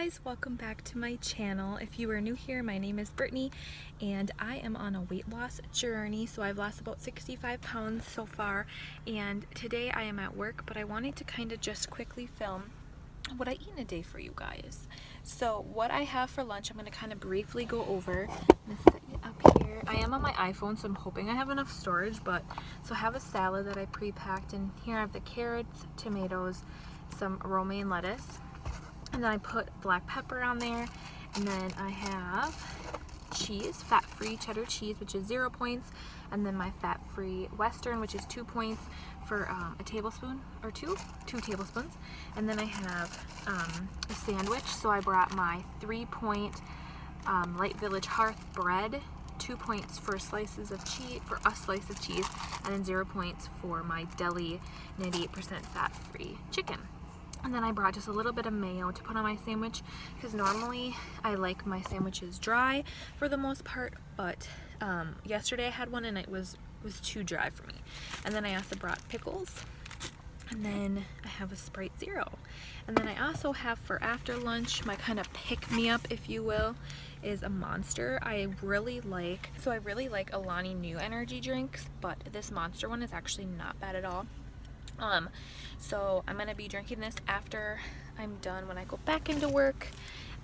guys, welcome back to my channel. If you are new here, my name is Brittney and I am on a weight loss journey. So I've lost about 65 pounds so far, and today I am at work, but I wanted to kind of just quickly film what I eat in a day for you guys. So what I have for lunch, I'm going to kind of briefly go over. I'm going to set it up here. I am on my iPhone, so I'm hoping I have enough storage, but so I have a salad that I pre-packed, and here I have the carrots, tomatoes, some romaine lettuce, and then I put black pepper on there, and then I have cheese, fat-free cheddar cheese, which is 0 points, and then my fat-free Western, which is 2 points for a tablespoon or two tablespoons. And then I have a sandwich, so I brought my 3-point Light Village Hearth bread, 2 points for a slice of cheese, and then 0 points for my deli 98% fat-free chicken. And then I brought just a little bit of mayo to put on my sandwich, because normally I like my sandwiches dry for the most part, but yesterday I had one and it was too dry for me. And then I also brought pickles, and then I have a Sprite Zero. And then I also have for after lunch, my kind of pick-me-up, if you will, is a Monster. I really like Alani Nu energy drinks, but this Monster one is actually not bad at all. So I'm gonna be drinking this after I'm done when I go back into work.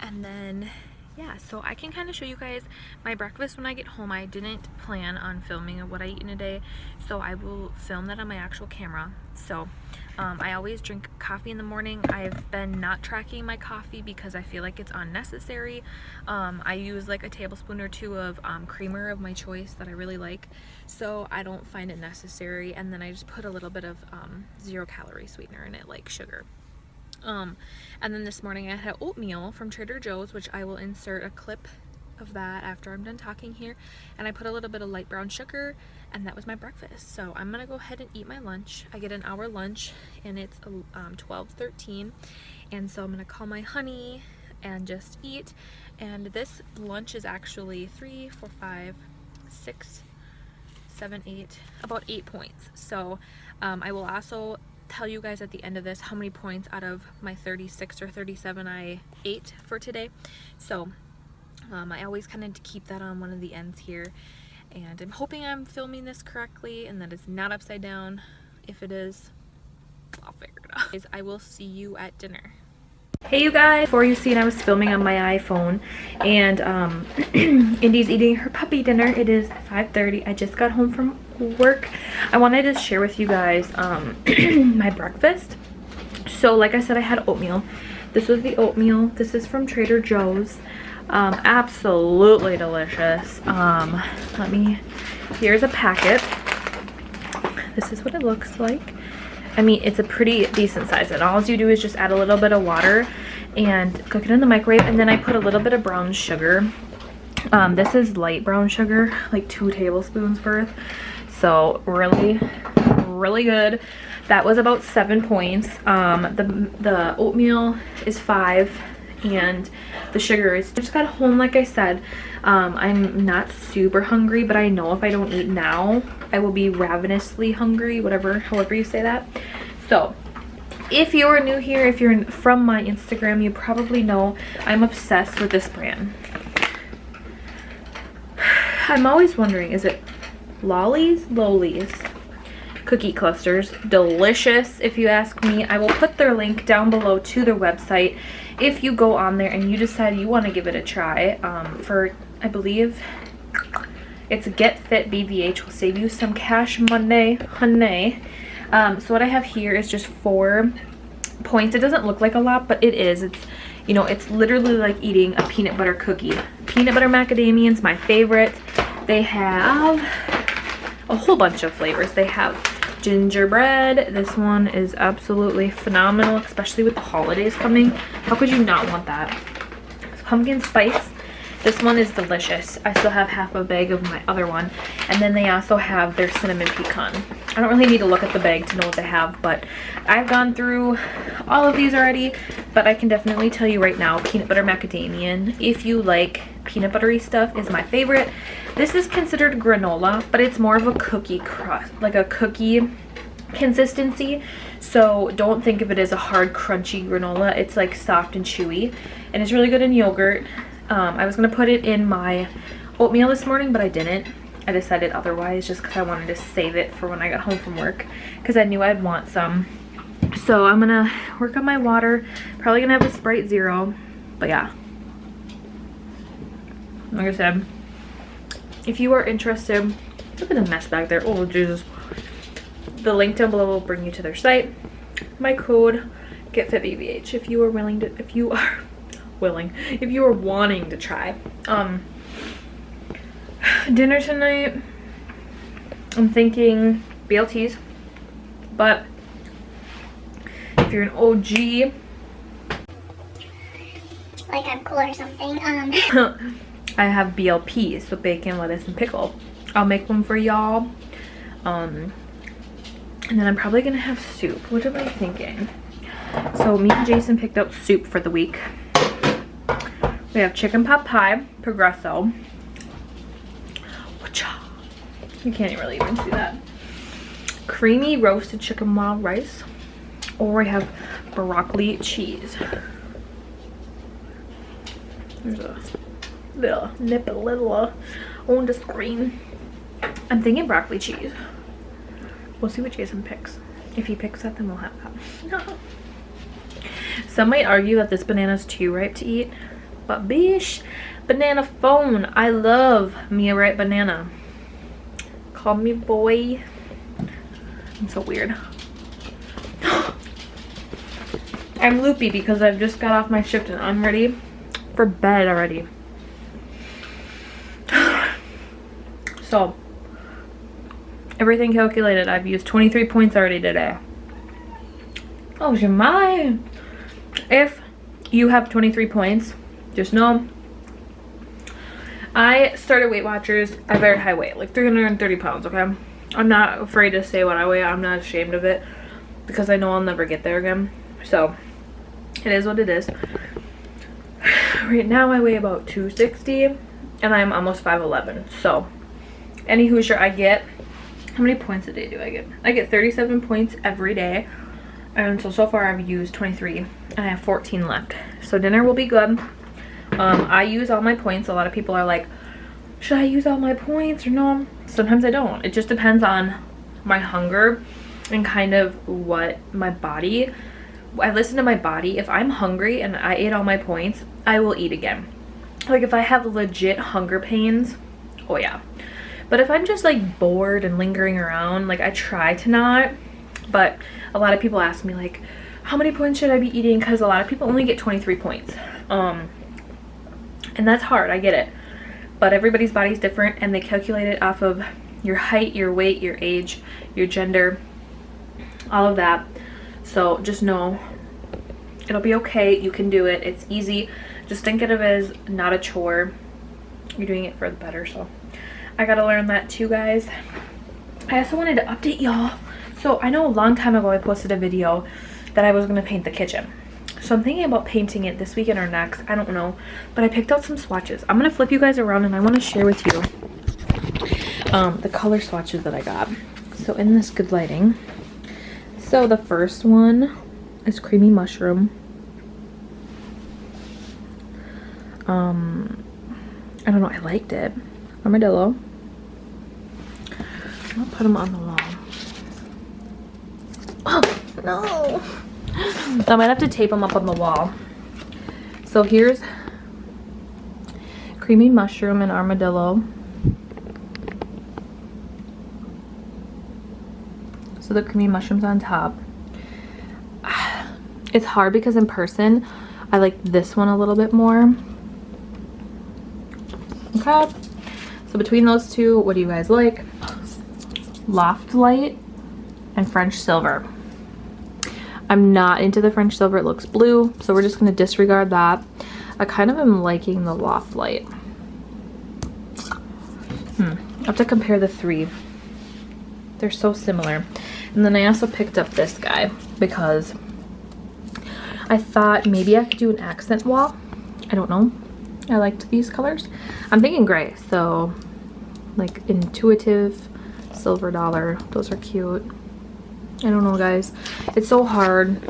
And then yeah, so I can kind of show you guys my breakfast when I get home. I didn't plan on filming what I eat in a day, so I will film that on my actual camera. So I always drink coffee in the morning. I've been not tracking my coffee because I feel like it's unnecessary. I use like a tablespoon or two of creamer of my choice that I really like, so I don't find it necessary. And then I just put a little bit of 0-calorie sweetener in it, like sugar. And then this morning I had oatmeal from Trader Joe's, which I will insert a clip of that after I'm done talking here. And I put a little bit of light brown sugar, and that was my breakfast. So I'm gonna go ahead and eat my lunch. I get an hour lunch, and it's 12:13, and so I'm gonna call my honey and just eat. And this lunch is actually 3, 4, 5, 6, 7, 8, about 8 points. So I will also tell you guys at the end of this how many points out of my 36 or 37 I ate for today. So I always kind of keep that on one of the ends here, and I'm hoping I'm filming this correctly and that it's not upside down. If it is, I'll figure it out. I will see you at dinner. Hey you guys, before you seen I was filming on my iPhone, and Indy's eating her puppy dinner. It is 5:30. I just got home from work. I wanted to share with you guys my breakfast. So like I said, I had oatmeal. This was the oatmeal. This is from Trader Joe's. Absolutely delicious. Here's a packet. This is what it looks like. I mean, it's a pretty decent size, and all you do is just add a little bit of water and cook it in the microwave. And then I put a little bit of brown sugar. This is light brown sugar, like 2 tablespoons worth. So really, really good. That was about 7 points. The oatmeal is 5, and the sugar is. I just got home, like I said. I'm not super hungry, but I know if I don't eat now, I will be ravenously hungry, however you say that. So if you're new here, if you're from my Instagram, you probably know I'm obsessed with this brand. I'm always wondering, is it Lolies cookie clusters? Delicious, if you ask me. I will put their link down below to their website if you go on there and you decide you want to give it a try. For I believe it's Getfitbvh will save you some cash money, honey. So what I have here is just 4 points. It doesn't look like a lot, but it is. It's literally like eating a peanut butter cookie. Peanut butter macadamia's my favorite. They have a whole bunch of flavors. They have gingerbread. This one is absolutely phenomenal, especially with the holidays coming. How could you not want that? Pumpkin spice. This one is delicious. I still have half a bag of my other one. And then they also have their cinnamon pecan. I don't really need to look at the bag to know what they have, but I've gone through all of these already. But I can definitely tell you right now, peanut butter macadamia, if you like peanut buttery stuff, is my favorite. This is considered granola, but it's more of a cookie crust, like a cookie consistency, so don't think of it as a hard crunchy granola. It's like soft and chewy, and it's really good in yogurt. I was gonna put it in my oatmeal this morning, but I didn't. I decided otherwise just because I wanted to save it for when I got home from work, because I knew I'd want some. So I'm gonna work on my water. Probably gonna have a Sprite Zero, but yeah, like I said, if you are interested, look at the mess back there. Oh Jesus. The link down below will bring you to their site. My code Getfitbvh if you are willing to, if you are wanting to try. Dinner tonight, I'm thinking BLTs, but if you're an OG, like I'm cool or something, I have BLPs, so bacon, lettuce, and pickle. I'll make them for y'all. And then I'm probably gonna have soup. What am I thinking? So me and Jason picked out soup for the week. We have chicken pot pie, Progresso. You can't really even see that. Creamy roasted chicken wild rice. Or I have broccoli cheese. There's a little nipple on the screen. I'm thinking broccoli cheese. We'll see what Jason picks. If he picks that, then we'll have that. Some might argue that this banana's too ripe to eat, but bish, banana phone. I love me a ripe banana. Call me boy. I'm so weird. I'm loopy because I've just got off my shift and I'm ready for bed already. So, everything calculated, I've used 23 points already today. Oh, Jemai. If you have 23 points, just know I started Weight Watchers at a very high weight, like 330 pounds, okay? I'm not afraid to say what I weigh. I'm not ashamed of it because I know I'll never get there again. So, it is what it is. Right now I weigh about 260 and I'm almost 5'11". So, any Hoosier I get, how many points a day do I get? I get 37 points every day. And so far I've used 23 and I have 14 left. So dinner will be good. I use all my points. A lot of people are like, should I use all my points or no? Sometimes I don't. It just depends on my hunger and kind of what my body, I listen to my body. If I'm hungry and I ate all my points, I will eat again. Like if I have legit hunger pains, oh yeah. But if I'm just like bored and lingering around, like I try to not. But a lot of people ask me like, how many points should I be eating? Because a lot of people only get 23 points. And that's hard, I get it. But everybody's body's different and they calculate it off of your height, your weight, your age, your gender, all of that. So just know it'll be okay. You can do it. It's easy. Just think of it as not a chore. You're doing it for the better. So I gotta learn that too, guys. I also wanted to update y'all. So I know a long time ago I posted a video that I was gonna paint the kitchen. So I'm thinking about painting it this weekend or next. I don't know. But I picked out some swatches. I'm gonna flip you guys around and I want to share with you the color swatches that I got. So in this good lighting. So the first one is creamy mushroom. I don't know, I liked it. Armadillo. I'll put them on the wall. Oh, no. I might have to tape them up on the wall. So here's creamy mushroom and armadillo. So the creamy mushroom's on top. It's hard because in person, I like this one a little bit more. Okay. So between those two, what do you guys like? Loft Light and French Silver. I'm not into the French Silver. It looks blue, so we're just going to disregard that. I kind of am liking the Loft Light. I have to compare the three. They're so similar. And then I also picked up this guy because I thought maybe I could do an accent wall. I don't know. I liked these colors. I'm thinking gray, so like Intuitive, Silver Dollar. Those are cute. I don't know, guys. It's so hard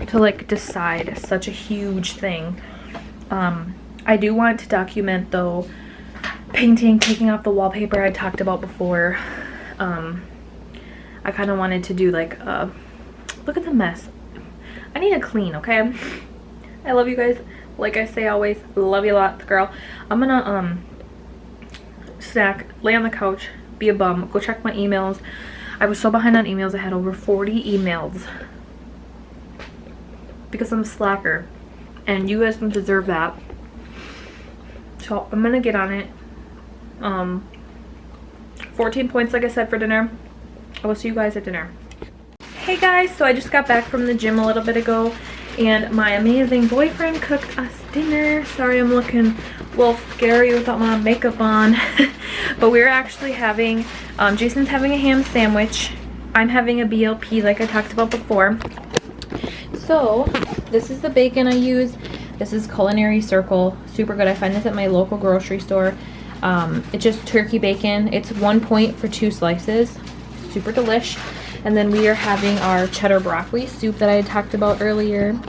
to like decide such a huge thing. I do want to document though painting, taking off the wallpaper I talked about before. I kind of wanted to do like look at the mess. I need to clean, okay? I love you guys. Like I say always, love you a lot, girl. I'm gonna snack, lay on the couch, be a bum, go check my emails. I was so behind on emails. I had over 40 emails because I'm a slacker, and you guys don't deserve that. So I'm gonna get on it. 14 points, like I said, for dinner. I will see you guys at dinner. Hey guys, so I just got back from the gym a little bit ago, and my amazing boyfriend cooked us dinner. Sorry I'm looking a little scary without my makeup on. But we're actually having, Jason's having a ham sandwich. I'm having a BLP like I talked about before. So this is the bacon I use. This is Culinary Circle. Super good. I find this at my local grocery store. It's just turkey bacon. It's 1 point for 2 slices. Super delish. And then we are having our cheddar broccoli soup that I had talked about earlier.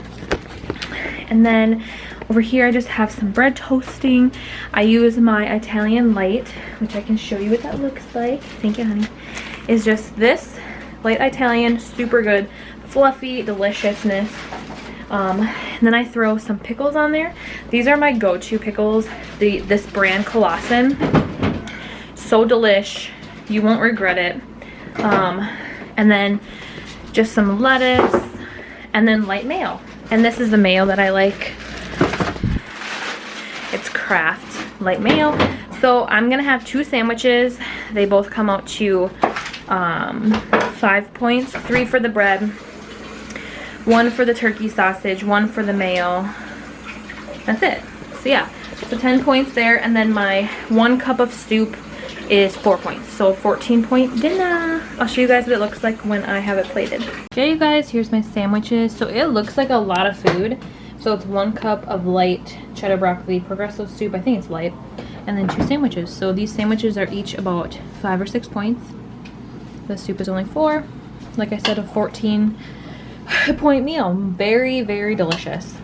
And then over here I just have some bread toasting. I use my Italian light, which I can show you what that looks like. Thank you, honey. It's just this light Italian, super good, fluffy deliciousness. And then I throw some pickles on there. These are my go-to pickles. This brand Colossin. So delish. You won't regret it. And then just some lettuce, and then light mayo. And this is the mayo that I like. It's Kraft light mayo. So I'm gonna have 2 sandwiches. They both come out to 5 points. 3 for the bread, 1 for the turkey sausage, 1 for the mayo. That's it. So yeah, so 10 points there, and then my 1 cup of soup is 4 points, so 14-point dinner. I'll show you guys what it looks like when I have it plated. Okay, you guys, here's my sandwiches. So it looks like a lot of food. So it's 1 cup of light cheddar broccoli progressive soup. I think it's light, and then 2 sandwiches. So these sandwiches are each about 5 or 6 points. The soup is only 4. Like I said, a 14-point meal. Very, very delicious.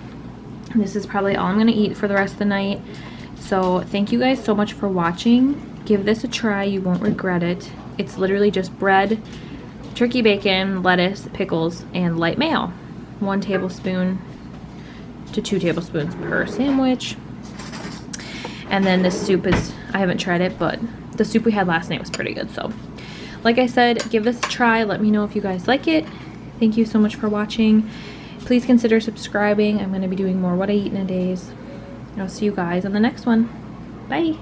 This is probably all I'm gonna eat for the rest of the night. So thank you guys so much for watching. Give this a try, you won't regret it. It's literally just bread, turkey bacon, lettuce, pickles, and light mayo. 1 tablespoon to 2 tablespoons per sandwich. And then this soup is, I haven't tried it, but the soup we had last night was pretty good. So like I said, give this a try. Let me know if you guys like it. Thank you so much for watching. Please consider subscribing. I'm going to be doing more what I eat in a days. I'll see you guys on the next one. Bye.